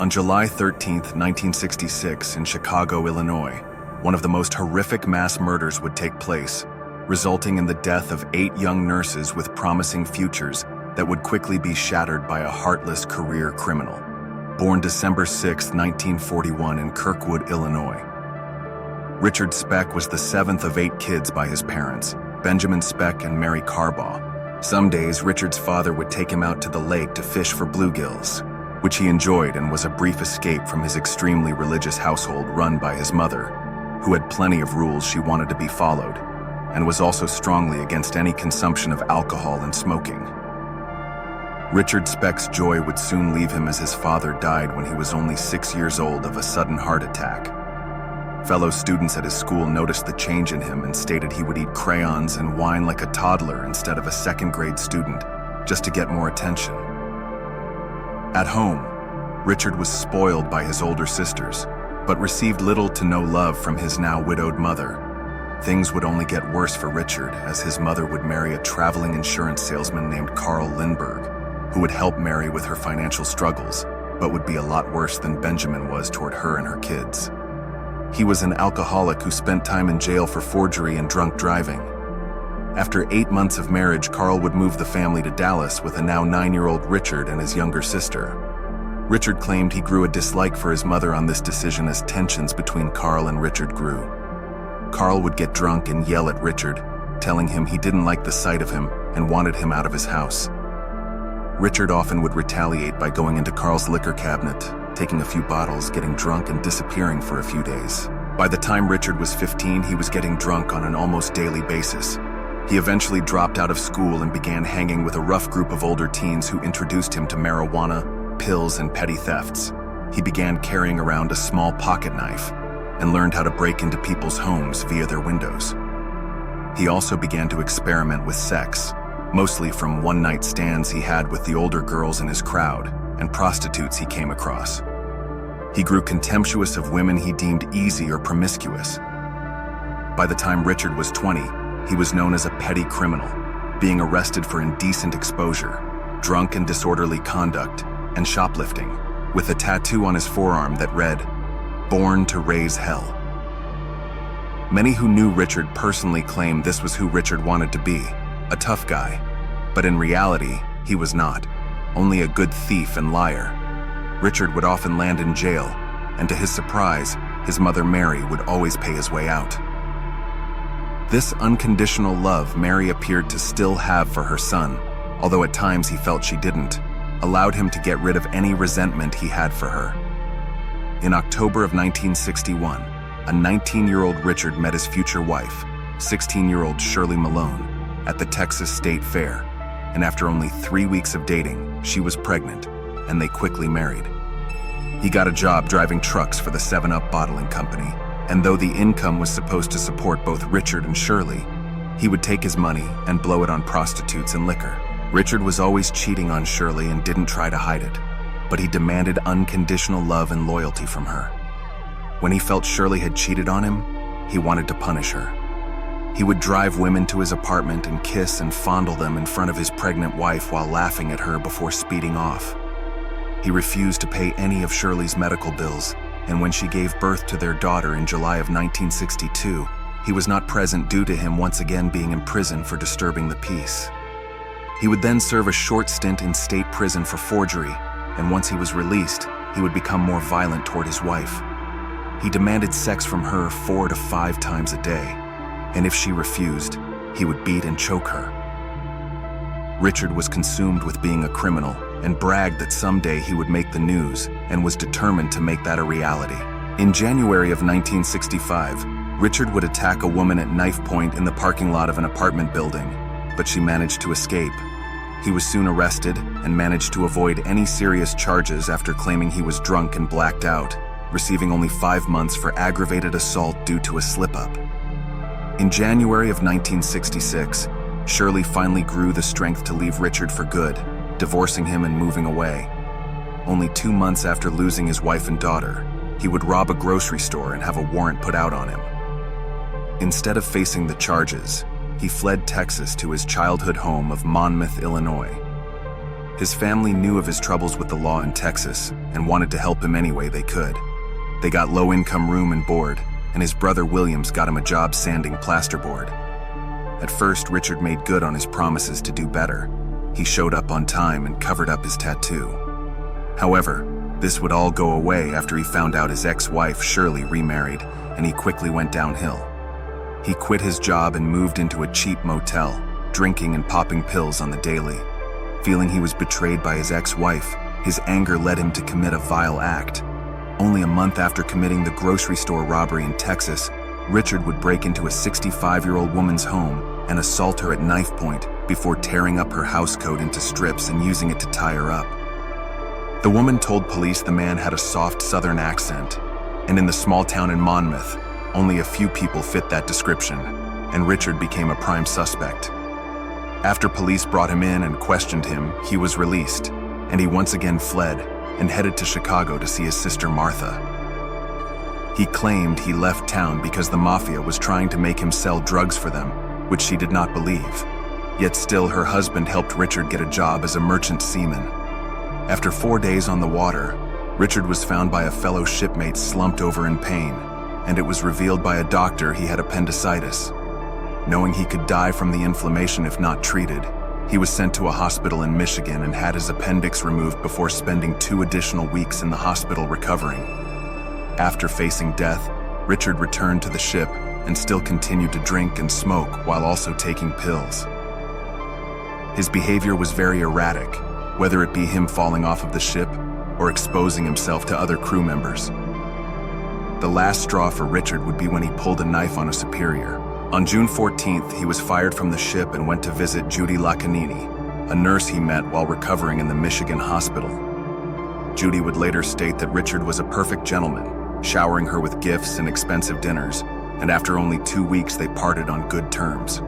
On July 13, 1966, in Chicago, Illinois, one of the most horrific mass murders would take place, resulting in the death of 8 young nurses with promising futures that would quickly be shattered by a heartless career criminal. Born December 6, 1941 in Kirkwood, Illinois, Richard Speck was the 7th of 8 kids by his parents, Benjamin Speck and Mary Carbaugh. Some days, Richard's father would take him out to the lake to fish for bluegills, which he enjoyed and was a brief escape from his extremely religious household run by his mother, who had plenty of rules she wanted to be followed, and was also strongly against any consumption of alcohol and smoking. Richard Speck's joy would soon leave him as his father died when he was only 6 years old of a sudden heart attack. Fellow students at his school noticed the change in him and stated he would eat crayons and whine like a toddler instead of a second-grade student, just to get more attention. At home, Richard was spoiled by his older sisters, but received little to no love from his now widowed mother. Things would only get worse for Richard as his mother would marry a traveling insurance salesman named Carl Lindbergh, who would help Mary with her financial struggles, but would be a lot worse than Benjamin was toward her and her kids. He was an alcoholic who spent time in jail for forgery and drunk driving. After 8 months of marriage, Carl would move the family to Dallas with a now 9-year-old Richard and his younger sister. Richard claimed he grew a dislike for his mother on this decision as tensions between Carl and Richard grew. Carl would get drunk and yell at Richard, telling him he didn't like the sight of him and wanted him out of his house. Richard often would retaliate by going into Carl's liquor cabinet, taking a few bottles, getting drunk, and disappearing for a few days. By the time Richard was 15, he was getting drunk on an almost daily basis. He eventually dropped out of school and began hanging with a rough group of older teens who introduced him to marijuana, pills, and petty thefts. He began carrying around a small pocket knife and learned how to break into people's homes via their windows. He also began to experiment with sex, mostly from one-night stands he had with the older girls in his crowd and prostitutes he came across. He grew contemptuous of women he deemed easy or promiscuous. By the time Richard was 20, he was known as a petty criminal, being arrested for indecent exposure, drunk and disorderly conduct, and shoplifting, with a tattoo on his forearm that read, "Born to Raise Hell." Many who knew Richard personally claimed this was who Richard wanted to be, a tough guy, but in reality, he was not, only a good thief and liar. Richard would often land in jail, and to his surprise, his mother Mary would always pay his way out. This unconditional love Mary appeared to still have for her son, although at times he felt she didn't, allowed him to get rid of any resentment he had for her. In October of 1961, a 19-year-old Richard met his future wife, 16-year-old Shirley Malone, at the Texas State Fair, and after only 3 weeks of dating, she was pregnant, and they quickly married. He got a job driving trucks for the 7-Up bottling company, and though the income was supposed to support both Richard and Shirley, he would take his money and blow it on prostitutes and liquor. Richard was always cheating on Shirley and didn't try to hide it, but he demanded unconditional love and loyalty from her. When he felt Shirley had cheated on him, he wanted to punish her. He would drive women to his apartment and kiss and fondle them in front of his pregnant wife while laughing at her before speeding off. He refused to pay any of Shirley's medical bills, and when she gave birth to their daughter in July of 1962, he was not present due to him once again being in prison for disturbing the peace. He would then serve a short stint in state prison for forgery, and once he was released, he would become more violent toward his wife. He demanded sex from her 4 to 5 times a day, and if she refused, he would beat and choke her. Richard was consumed with being a criminal and bragged that someday he would make the news and was determined to make that a reality. In January of 1965, Richard would attack a woman at knife point in the parking lot of an apartment building, but she managed to escape. He was soon arrested and managed to avoid any serious charges after claiming he was drunk and blacked out, receiving only 5 months for aggravated assault due to a slip-up. In January of 1966, Shirley finally grew the strength to leave Richard for good, divorcing him and moving away. Only 2 months after losing his wife and daughter, he would rob a grocery store and have a warrant put out on him. Instead of facing the charges, he fled Texas to his childhood home of Monmouth, Illinois. His family knew of his troubles with the law in Texas and wanted to help him any way they could. They got low-income room and board, and his brother Williams got him a job sanding plasterboard. At first, Richard made good on his promises to do better. He showed up on time and covered up his tattoo. However, this would all go away after he found out his ex-wife Shirley remarried, and he quickly went downhill. He quit his job and moved into a cheap motel, drinking and popping pills on the daily. Feeling he was betrayed by his ex-wife, his anger led him to commit a vile act. Only a month after committing the grocery store robbery in Texas, Richard would break into a 65-year-old woman's home and assault her at knife point before tearing up her housecoat into strips and using it to tie her up. The woman told police the man had a soft southern accent, and in the small town in Monmouth, only a few people fit that description, and Richard became a prime suspect. After police brought him in and questioned him, he was released, and he once again fled and headed to Chicago to see his sister Martha. He claimed he left town because the mafia was trying to make him sell drugs for them, which she did not believe. Yet still, her husband helped Richard get a job as a merchant seaman. After 4 days on the water, Richard was found by a fellow shipmate slumped over in pain, and it was revealed by a doctor he had appendicitis. Knowing he could die from the inflammation if not treated, he was sent to a hospital in Michigan and had his appendix removed before spending 2 additional weeks in the hospital recovering. After facing death, Richard returned to the ship and still continued to drink and smoke while also taking pills. His behavior was very erratic, whether it be him falling off of the ship or exposing himself to other crew members. The last straw for Richard would be when he pulled a knife on a superior. On June 14th, he was fired from the ship and went to visit Judy Lacanini, a nurse he met while recovering in the Michigan hospital. Judy would later state that Richard was a perfect gentleman, showering her with gifts and expensive dinners, and after only 2 weeks they parted on good terms.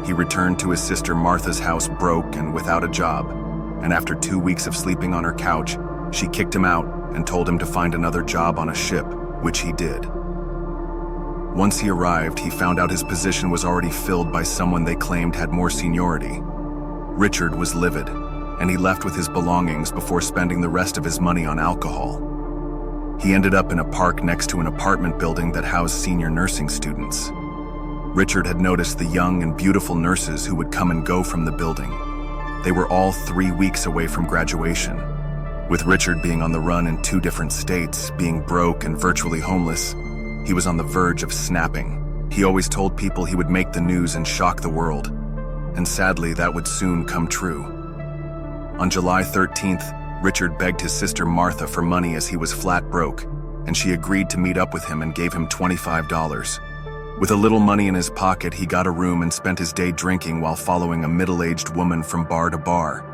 He returned to his sister Martha's house broke and without a job, and after 2 weeks of sleeping on her couch, she kicked him out and told him to find another job on a ship, which he did. Once he arrived, he found out his position was already filled by someone they claimed had more seniority. Richard was livid, and he left with his belongings before spending the rest of his money on alcohol. He ended up in a park next to an apartment building that housed senior nursing students. Richard had noticed the young and beautiful nurses who would come and go from the building. They were all 3 weeks away from graduation. With Richard being on the run in 2 different states, being broke and virtually homeless, he was on the verge of snapping. He always told people he would make the news and shock the world. And sadly, that would soon come true. On July 13th, Richard begged his sister Martha for money as he was flat broke, and she agreed to meet up with him and gave him $25. With a little money in his pocket, he got a room and spent his day drinking while following a middle-aged woman from bar to bar.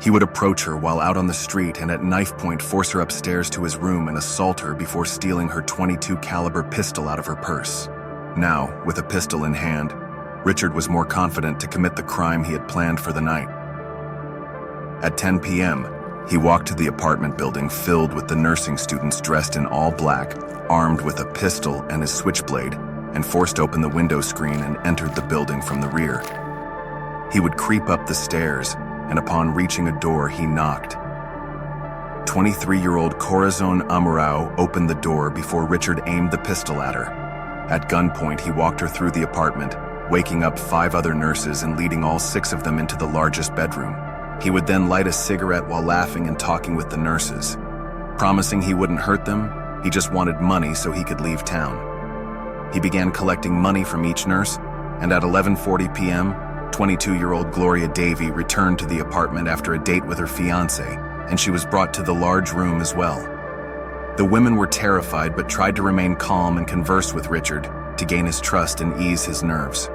He would approach her while out on the street and at knife point force her upstairs to his room and assault her before stealing her .22 caliber pistol out of her purse. Now, with a pistol in hand, Richard was more confident to commit the crime he had planned for the night. At 10 p.m., he walked to the apartment building filled with the nursing students dressed in all black, armed with a pistol and a switchblade, and forced open the window screen and entered the building from the rear. He would creep up the stairs, and upon reaching a door, he knocked. 23-year-old Corazon Amurao opened the door before Richard aimed the pistol at her. At gunpoint, he walked her through the apartment, waking up 5 other nurses and leading all 6 of them into the largest bedroom. He would then light a cigarette while laughing and talking with the nurses. Promising he wouldn't hurt them, he just wanted money so he could leave town. He began collecting money from each nurse, and at 11:40 p.m., 22-year-old Gloria Davy returned to the apartment after a date with her fiancé, and she was brought to the large room as well. The women were terrified but tried to remain calm and converse with Richard to gain his trust and ease his nerves.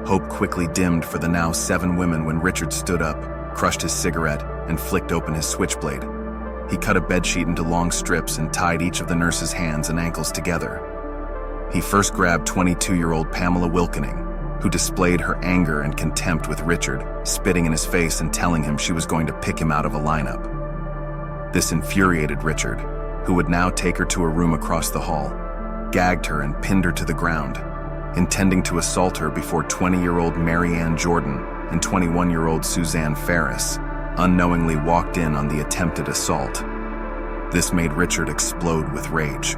Hope quickly dimmed for the now 7 women when Richard stood up, crushed his cigarette, and flicked open his switchblade. He cut a bedsheet into long strips and tied each of the nurses' hands and ankles together. He first grabbed 22-year-old Pamela Wilkening, who displayed her anger and contempt with Richard, spitting in his face and telling him she was going to pick him out of a lineup. This infuriated Richard, who would now take her to a room across the hall, gagged her and pinned her to the ground, intending to assault her before 20-year-old Marianne Jordan and 21-year-old Suzanne Ferris, unknowingly walked in on the attempted assault. This made Richard explode with rage.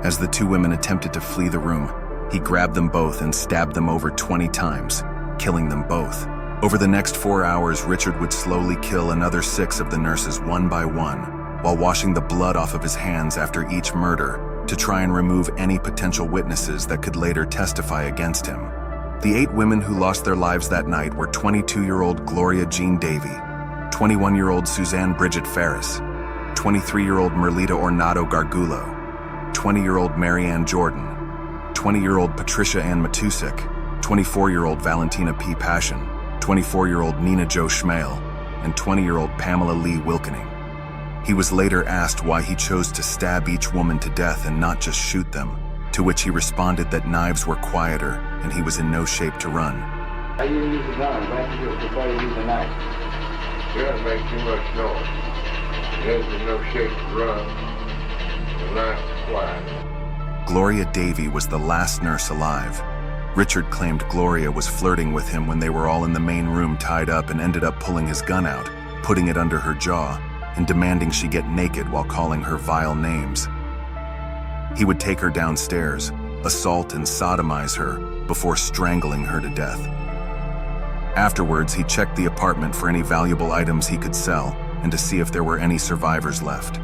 As the two women attempted to flee the room, he grabbed them both and stabbed them over 20 times, killing them both. Over the next 4 hours, Richard would slowly kill another 6 of the nurses one by one, while washing the blood off of his hands after each murder to try and remove any potential witnesses that could later testify against him. The 8 women who lost their lives that night were 22-year-old Gloria Jean Davy, 21-year-old Suzanne Bridget Ferris, 23-year-old Merlita Ornato Gargulo, 20-year-old Marianne Jordan, 20-year-old Patricia Ann Matusik, 24-year-old Valentina P. Passion, 24-year-old Nina Jo Schmale, and 20-year-old Pamela Lee Wilkening. He was later asked why he chose to stab each woman to death and not just shoot them, to which he responded that knives were quieter and he was in no shape to run. Why you use a gun? Why you use before you use a knife? Guns make too much noise. He's in no shape to run. The knife's quiet. Gloria Davy was the last nurse alive. Richard claimed Gloria was flirting with him when they were all in the main room tied up and ended up pulling his gun out, putting it under her jaw, and demanding she get naked while calling her vile names. He would take her downstairs, assault and sodomize her before strangling her to death. Afterwards, he checked the apartment for any valuable items he could sell and to see if there were any survivors left.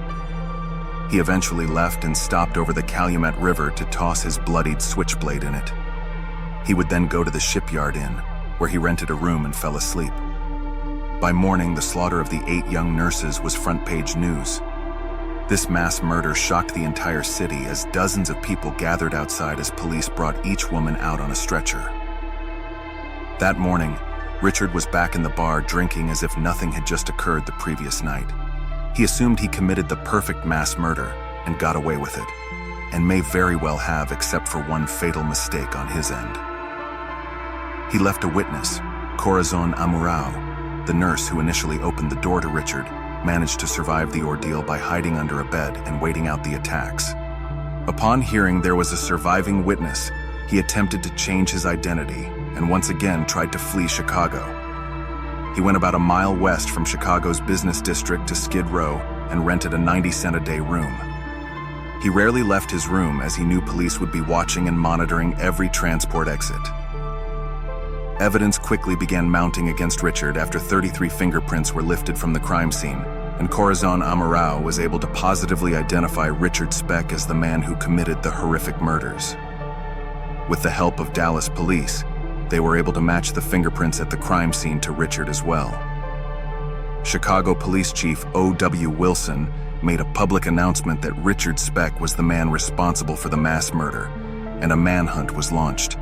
He eventually left and stopped over the Calumet River to toss his bloodied switchblade in it. He would then go to the Shipyard Inn, where he rented a room and fell asleep. By morning, the slaughter of the 8 young nurses was front-page news. This mass murder shocked the entire city as dozens of people gathered outside as police brought each woman out on a stretcher. That morning, Richard was back in the bar drinking as if nothing had just occurred the previous night. He assumed he committed the perfect mass murder and got away with it, and may very well have except for one fatal mistake on his end. He left a witness, Corazon Amurao, the nurse who initially opened the door to Richard, managed to survive the ordeal by hiding under a bed and waiting out the attacks. Upon hearing there was a surviving witness, he attempted to change his identity and once again tried to flee Chicago. He went about a mile west from Chicago's business district to Skid Row and rented a 90-cent-a-day room. He rarely left his room as he knew police would be watching and monitoring every transport exit. Evidence quickly began mounting against Richard after 33 fingerprints were lifted from the crime scene, and Corazon Amurao was able to positively identify Richard Speck as the man who committed the horrific murders. With the help of Dallas police, they were able to match the fingerprints at the crime scene to Richard as well. Chicago Police Chief O.W. Wilson made a public announcement that Richard Speck was the man responsible for the mass murder, and a manhunt was launched.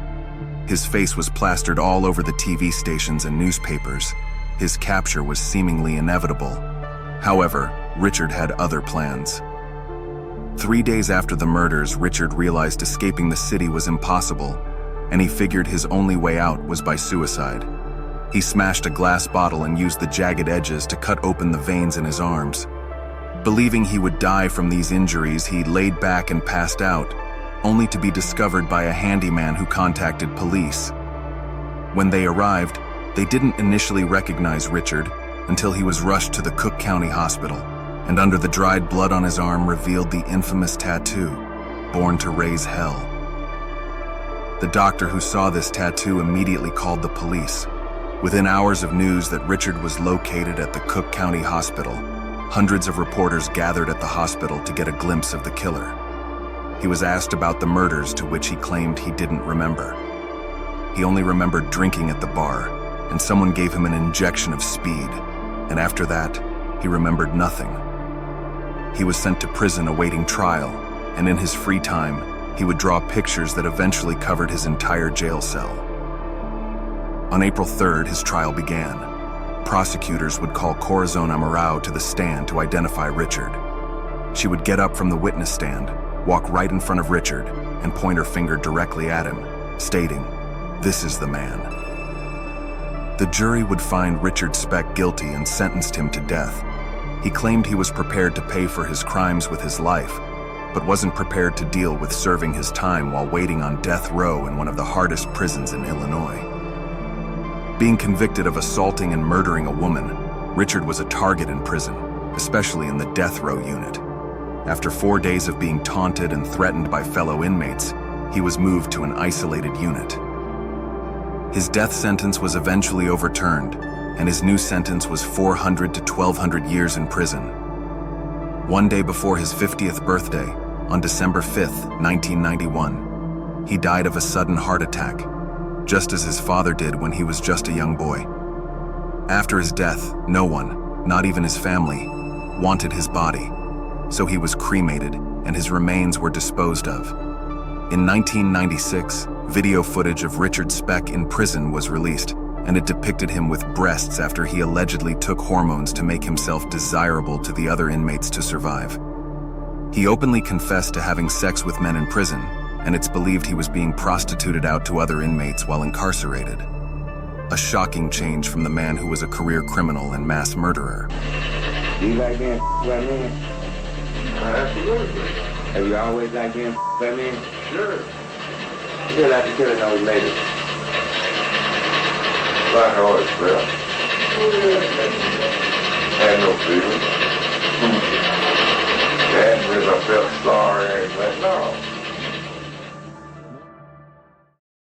His face was plastered all over the TV stations and newspapers. His capture was seemingly inevitable. However, Richard had other plans. 3 days after the murders, Richard realized escaping the city was impossible, and he figured his only way out was by suicide. He smashed a glass bottle and used the jagged edges to cut open the veins in his arms. Believing he would die from these injuries, he laid back and passed out, only to be discovered by a handyman who contacted police. When they arrived, they didn't initially recognize Richard until he was rushed to the Cook County Hospital, and under the dried blood on his arm revealed the infamous tattoo, "Born to Raise Hell." The doctor who saw this tattoo immediately called the police. Within hours of news that Richard was located at the Cook County Hospital, hundreds of reporters gathered at the hospital to get a glimpse of the killer. He was asked about the murders, to which he claimed he didn't remember. He only remembered drinking at the bar, and someone gave him an injection of speed, and after that, he remembered nothing. He was sent to prison awaiting trial, and in his free time, he would draw pictures that eventually covered his entire jail cell. On April 3rd, his trial began. Prosecutors would call Corazon Amurao to the stand to identify Richard. She would get up from the witness stand, walk right in front of Richard, and point her finger directly at him, stating, "This is the man." The jury would find Richard Speck guilty and sentenced him to death. He claimed he was prepared to pay for his crimes with his life, but wasn't prepared to deal with serving his time while waiting on death row in one of the hardest prisons in Illinois. Being convicted of assaulting and murdering a woman, Richard was a target in prison, especially in the death row unit. After 4 days of being taunted and threatened by fellow inmates, he was moved to an isolated unit. His death sentence was eventually overturned, and his new sentence was 400 to 1,200 years in prison. One day before his 50th birthday, on December 5th, 1991, he died of a sudden heart attack, just as his father did when he was just a young boy. After his death, no one, not even his family, wanted his body, so he was cremated and his remains were disposed of. In 1996, video footage of Richard Speck in prison was released, and it depicted him with breasts after he allegedly took hormones to make himself desirable to the other inmates to survive. He openly confessed to having sex with men in prison, and it's believed he was being prostituted out to other inmates while incarcerated. A shocking change from the man who was a career criminal and mass murderer. Do you like being by men? Absolutely. Have you always liked being by men? Sure. You feel like killing those ladies. Like I always felt. Had no feeling. Hadn't really felt sorry or anything. No.